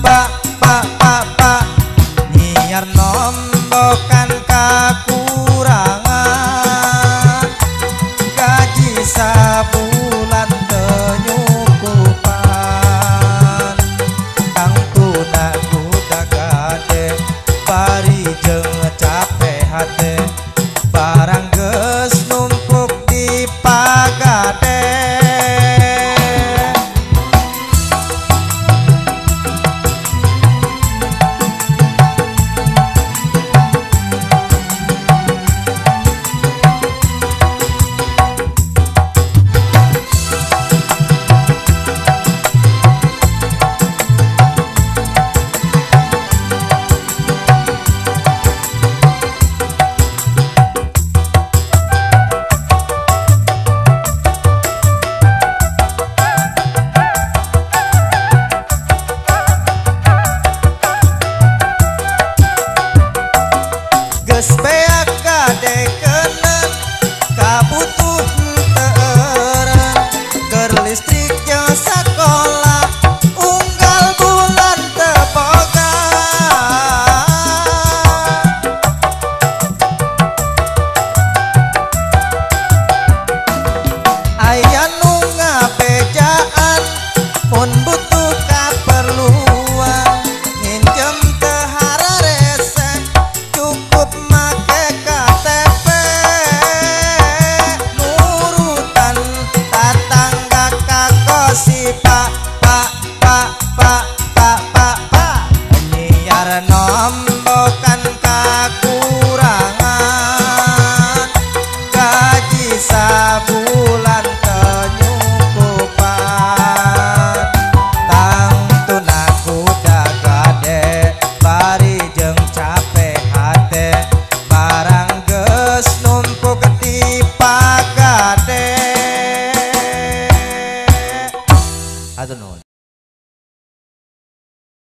pak nyiar nombokan kakurangan gaji sabulan tenyukupan kang tuna kuda gade bari jeung capek hate barang geus numpuk di pagade. Geus beak gadekeuneun kabutuh teureun keur listrik jeung sakola unggal bulan teu boga aya nu ngabejaan mun butuh kaperluan nginjem teu hararese cukup make KTP nurutan tatangga kakosi pak nyiar nombokan kakurangan gaji